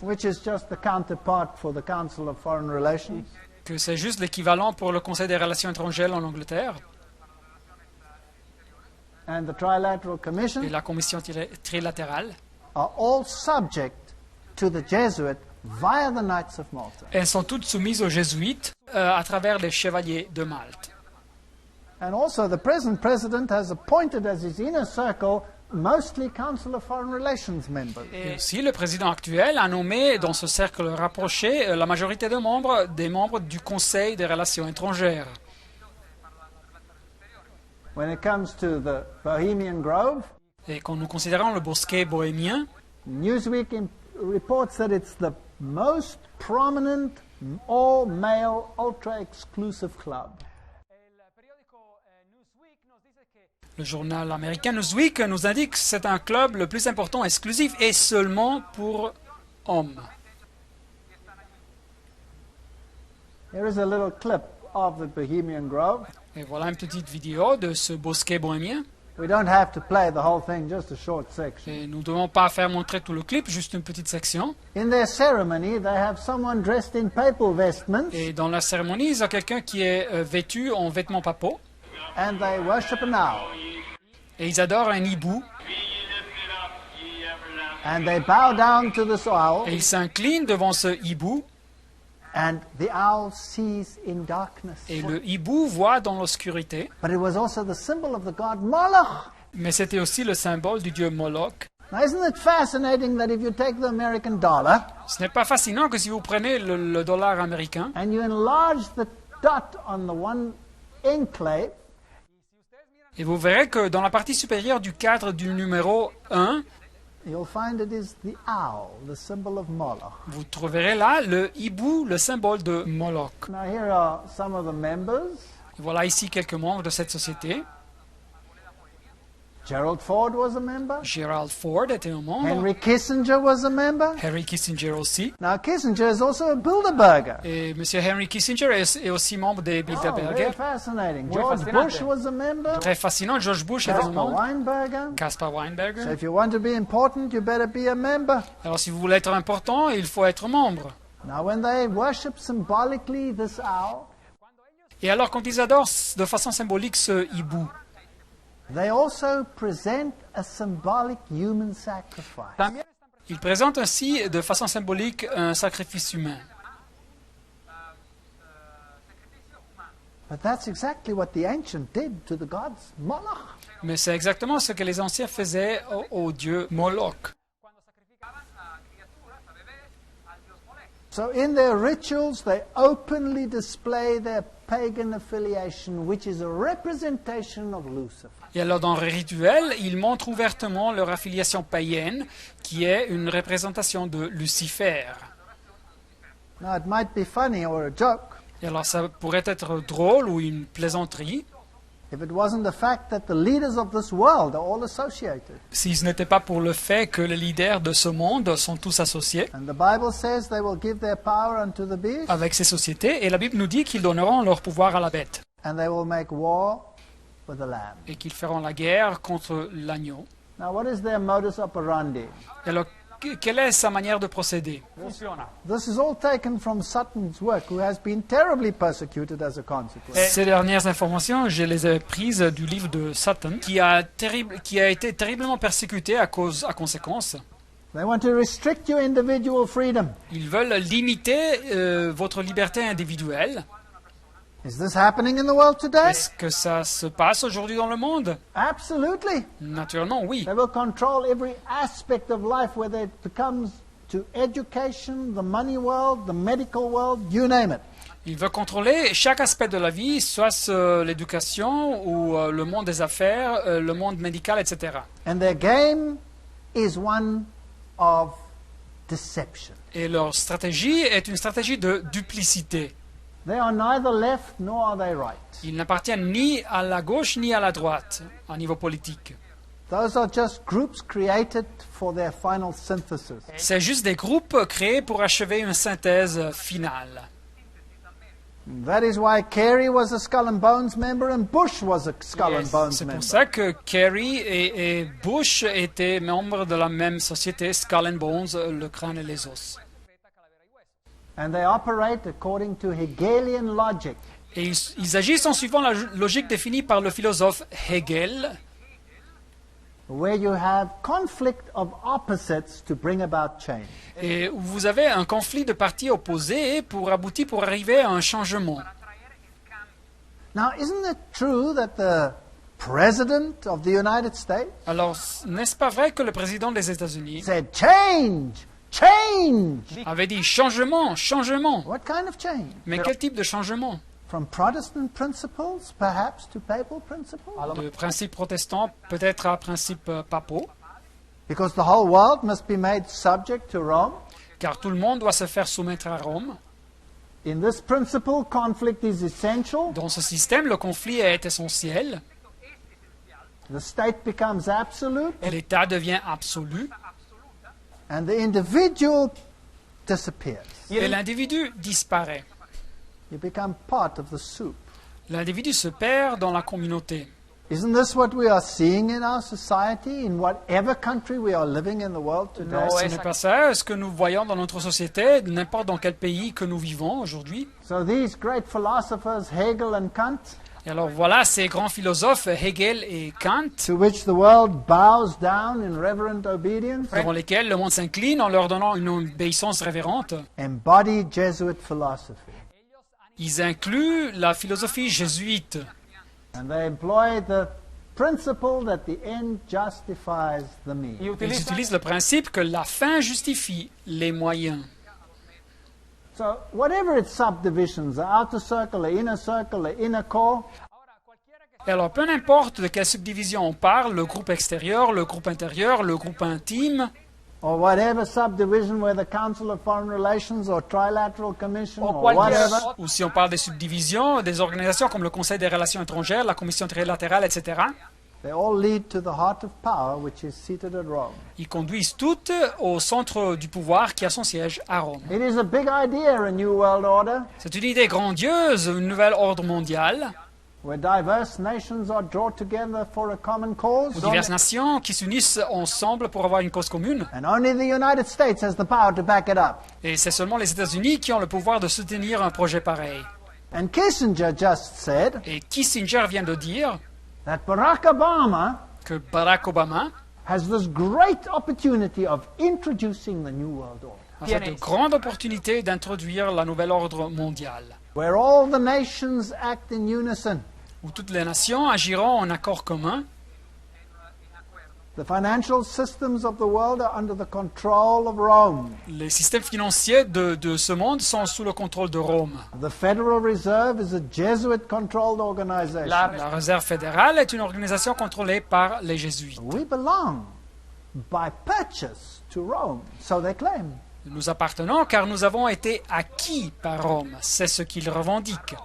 which is just the counterpart for the Council of Foreign Relations, que c'est juste l'équivalent pour le Conseil des relations étrangères en Angleterre, and the Trilateral et Commission la Commission trilatérale. are all subject to the Jesuit via the Knights of Malta. Elles sont toutes soumises aux jésuites à travers les chevaliers de Malte. And also the present president has appointed as his inner circle mostly Council of Foreign Relations members. Et aussi, le président actuel a nommé dans ce cercle rapproché la majorité des membres du Conseil des relations étrangères. When it comes to the Bohemian Grove, Et quand nous considérons le bosquet bohémien, Newsweek reports that it's the most prominent all-male, ultra-exclusive club. Le journal américain Newsweek nous indique que c'est un club le plus important, exclusif et seulement pour hommes. Here is a little clip of the Bohemian Grove. Et voilà une petite vidéo de ce bosquet bohémien. We don't have to play the whole thing, just a short section. Et nous ne devons pas faire montrer tout le clip, juste une petite section. In their ceremony, they have someone dressed in papal vestments, Et dans la cérémonie, il y a quelqu'un qui est vêtu en vêtements papaux. and they worship an owl. Et ils adorent un hibou. And they bow down to this owl, Et ils s'inclinent devant ce hibou. and the owl sees in darkness. Et le hibou voit dans l'obscurité. But it was also the symbol of the god Moloch. Mais c'était aussi le symbole du dieu Moloch. Now, isn't it fascinating that if you take the American dollar Ce n'est pas fascinant que si vous prenez le dollar américain and you enlarge the dot on the one enclave, et vous verrez que dans la partie supérieure du cadre du numéro 1, you'll find it is the owl, the symbol of Moloch. vous trouverez là le hibou, le symbole de Moloch. Now, here are some of the members. Voilà ici quelques membres de cette société. Gerald Ford was a member. Gerald Ford était un membre. Henry Kissinger was a member. Henry Kissinger aussi. Now, Kissinger is also a Bilderberger. Et M. Henry Kissinger est aussi membre des Oh, Bilderberger. very fascinating. Muy George fascinante. Bush was a member. Très fascinant. George Bush est un Caspar membre. Weinberger. Caspar So Weinberger. if you want to be important, you better be a member. Alors si vous voulez être important, il faut être membre. Now, when they worship symbolically this owl, Et alors quand ils adorent de façon symbolique ce hibou, they also present a symbolic human sacrifice. ils présentent ainsi de façon symbolique un sacrifice humain. But that's exactly what the ancient did to the gods Moloch. Mais c'est exactement ce que les anciens faisaient au dieu Moloch. So in their rituals, they openly display their pagan affiliation, which is a representation of Lucifer. Et alors dans le rituel, ils montrent ouvertement leur affiliation païenne, qui est une représentation de Lucifer. Now, it might be funny or a joke Et alors ça pourrait être drôle ou une plaisanterie, if it wasn't the fact that the leaders of this world are all associated. si ce n'était pas pour le fait que les leaders de ce monde sont tous associés And the Bible says they will give their power unto the beast, avec ces sociétés, et la Bible nous dit qu'ils donneront leur pouvoir à la bête, and they will make war with the lamb. et qu'ils feront la guerre contre l'agneau. Now, what is their modus operandi? Et alors, quelle est sa manière de procéder? This is all taken from Sutton's work, who has been terribly persecuted as a consequence. Ces dernières informations, je les ai prises du livre de Sutton, qui a été terriblement persécuté à conséquence. They want to restrict your individual freedom. Ils veulent limiter votre liberté individuelle. Is this happening in the world today? Est-ce que ça se passe aujourd'hui dans le monde? Absolutely. Naturellement, oui. They will control every aspect of life, whether it becomes to education, the money world, the medical world, you name it. Ils veulent contrôler chaque aspect de la vie, soit l'éducation ou le monde des affaires, le monde médical, etc. And their game is one of deception. Et leur stratégie est une stratégie de duplicité. They are neither left nor are they right. Ils n'appartiennent ni à la gauche ni à la droite, au niveau politique. Those are just groups created for their final synthesis. C'est juste des groupes créés pour achever une synthèse finale. That is why Kerry was a Skull and Bones member and Bush was a Skull and Bones C'est pour member. ça que Kerry et Bush étaient membres de la même société, Skull and Bones, le crâne et les os. And they operate according to Hegelian logic. Et ils agissent en suivant la logique définie par le philosophe Hegel, Where you have conflict of opposites to bring about change. et où vous avez un conflit de partis opposés pour arriver à un changement. Now, isn't it true that the President of the United States Alors, n'est-ce pas vrai que le président des États-Unis said, change, change? avait dit changement, changement? What kind of change? Mais quel type de changement? From Protestant principles, perhaps, to papal principles? De principes protestants, peut-être à principes papaux, Because the whole world must be made subject to Rome? car tout le monde doit se faire soumettre à Rome. In this principle, conflict is essential. Dans ce système, le conflit est essentiel. The state becomes absolute, L'État devient absolu and the individual disappears. et l'individu disparaît. You become part of the soup. L'individu se perd dans la communauté. Isn't this what we are seeing in our society, in whatever country we are living in the world today? Ce n'est pas ça ce que nous voyons dans notre société, n'importe dans quel pays que nous vivons aujourd'hui. So these great philosophers, Hegel and Kant, Et alors voilà ces grands philosophes Hegel et Kant, to which the world bows down in reverent obedience, devant lesquels le monde s'incline en leur donnant une obéissance révérente. embody Jesuit philosophy. Ils incluent la philosophie jésuite. And they employ the principle that the end justifies the means. Ils utilisent le principe que la fin justifie les moyens. So whatever its subdivisions, the outer circle, the inner core, Et alors peu importe de quelle subdivision on parle, le groupe extérieur, le groupe intérieur, le groupe intime, or whatever subdivision where the Council of Foreign Relations or Trilateral Commission or whatever, ou si on parle des subdivisions, des organisations comme le Conseil des relations étrangères, la Commission trilatérale, etc., they all lead to the heart of power which is seated at Rome. ils conduisent toutes au centre du pouvoir qui a son siège à Rome. It is a big idea, a new world order, C'est une idée grandiose, une nouvelle ordre mondial, where diverse nations are drawn together for a common cause. où diverses nations qui s'unissent ensemble pour avoir une cause commune. And only the United States has the power to back it up. Et c'est seulement les États-Unis qui ont le pouvoir de soutenir un projet pareil. And Kissinger just said Et Kissinger vient de dire that Barack Obama que Barack Obama has this great opportunity of introducing the New World Order, a cette grande opportunité d'introduire la nouvelle ordre mondial, where all the nations act in unison. où toutes les nations agiront en accord commun. The financial systems of the world are under the control of Rome. Les systèmes financiers de ce monde sont sous le contrôle de Rome. The Federal Reserve is a Jesuit-controlled organization. La Réserve fédérale est une organisation contrôlée par les jésuites. We belong by purchase to Rome, so they claim. Nous appartenons car nous avons été acquis par Rome. C'est ce qu'ils revendiquent.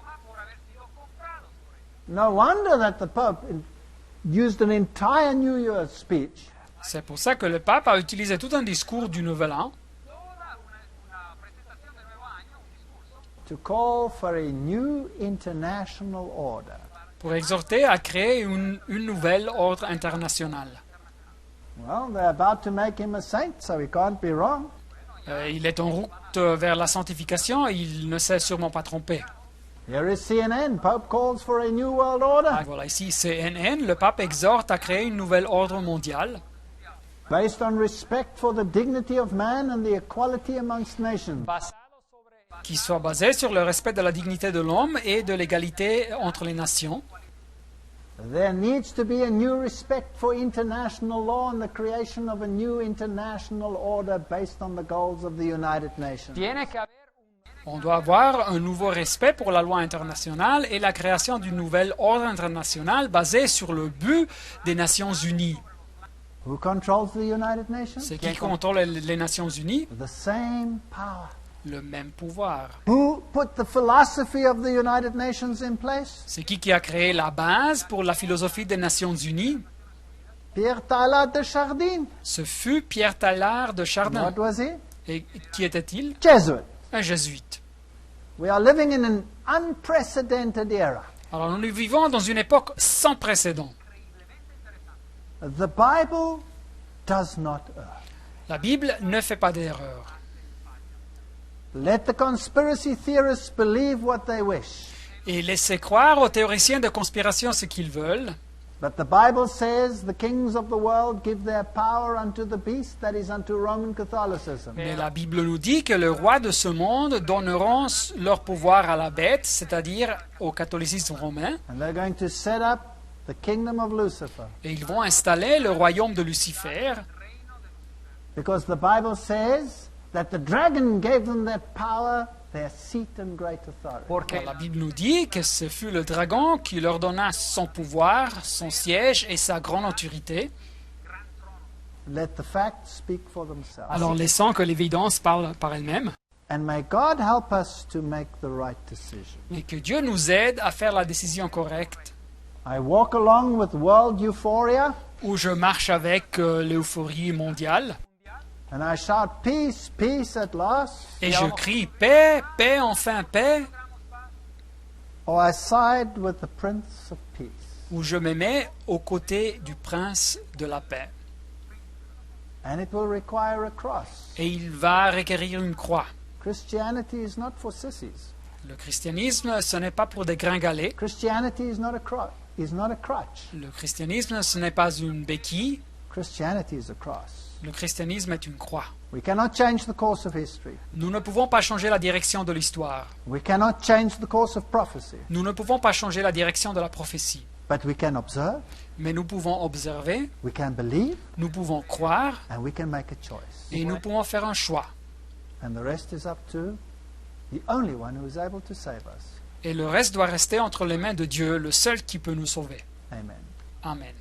No wonder that the Pope used an entire New Year's speech C'est pour ça que le pape a utilisé tout un discours du Nouvel An to call for a new international order. pour exhorter à créer une nouvelle ordre internationale. Well, they're about to make him a saint, so he can't be wrong. Il est en route vers la sanctification et il ne s'est sûrement pas trompé. Here is CNN. Pope calls for a new world order Voilà, ici CNN, le pape exhorte à créer une nouvelle ordre mondiale based on respect for the dignity of man and the equality amongst nations. qui soit basée sur le respect de la dignité de l'homme et de l'égalité entre les nations. There needs to be a new respect for international law and the creation of a new international order based on the goals of the United Nations. On doit avoir un nouveau respect pour la loi internationale et la création d'une nouvelle ordre internationale basée sur le but des Nations Unies. Who controls the United Nations? C'est qui contrôle les Nations Unies? The same power. Le même pouvoir. Who put the philosophy of the United Nations in place? C'est qui a créé la base pour la philosophie des Nations Unies? Pierre Teilhard de Chardin. Ce fut Pierre Teilhard de Chardin. What was he? Et qui était-il? Jesuit. Un jésuite. We are living in an unprecedented era. Alors nous vivons dans une époque sans précédent. The Bible does not err. La Bible ne fait pas d'erreur. Let the conspiracy theorists believe what they wish. Et laissez croire aux théoriciens de conspiration ce qu'ils veulent. But the Bible says the kings of the world give their power unto the beast, that is unto Roman Catholicism. Mais la Bible nous dit que les rois de ce monde donneront leur pouvoir à la bête, c'est-à-dire au catholicisme romain, And they're going to set up the kingdom of Lucifer. et ils vont installer le royaume de Lucifer, Because the Bible says that the dragon gave them their power, their seat and great authority. car la Bible nous dit que ce fut le dragon qui leur donna son pouvoir, son siège et sa grande autorité. Let the facts speak for themselves. Alors laissons que l'évidence parle par elle-même. And may God help us to make the right decision. Et que Dieu nous aide à faire la décision correcte. I walk along with world euphoria Où je marche avec l'euphorie mondiale. and I shout, peace, peace at last. Et je crie paix, paix, enfin paix. Or I side with the Prince of Peace. Où je me mets aux côtés du prince de la paix. And it will require a cross. Et il va requérir une croix. Christianity is not for sissies. Le christianisme, ce n'est pas pour des gringalets. Christianity is not a crutch. Le christianisme, ce n'est pas une béquille. Christianity is a cross. Le christianisme est une croix. We cannot change the course of history. Nous ne pouvons pas changer la direction de l'histoire. We cannot change the course of prophecy. Nous ne pouvons pas changer la direction de la prophétie. But we can observe, Mais nous pouvons observer, we can believe, nous pouvons croire and we can make a choice. et nous pouvons faire un choix. And the rest is up to the only one who is able to save us. Et le reste doit rester entre les mains de Dieu, le seul qui peut nous sauver. Amen. Amen.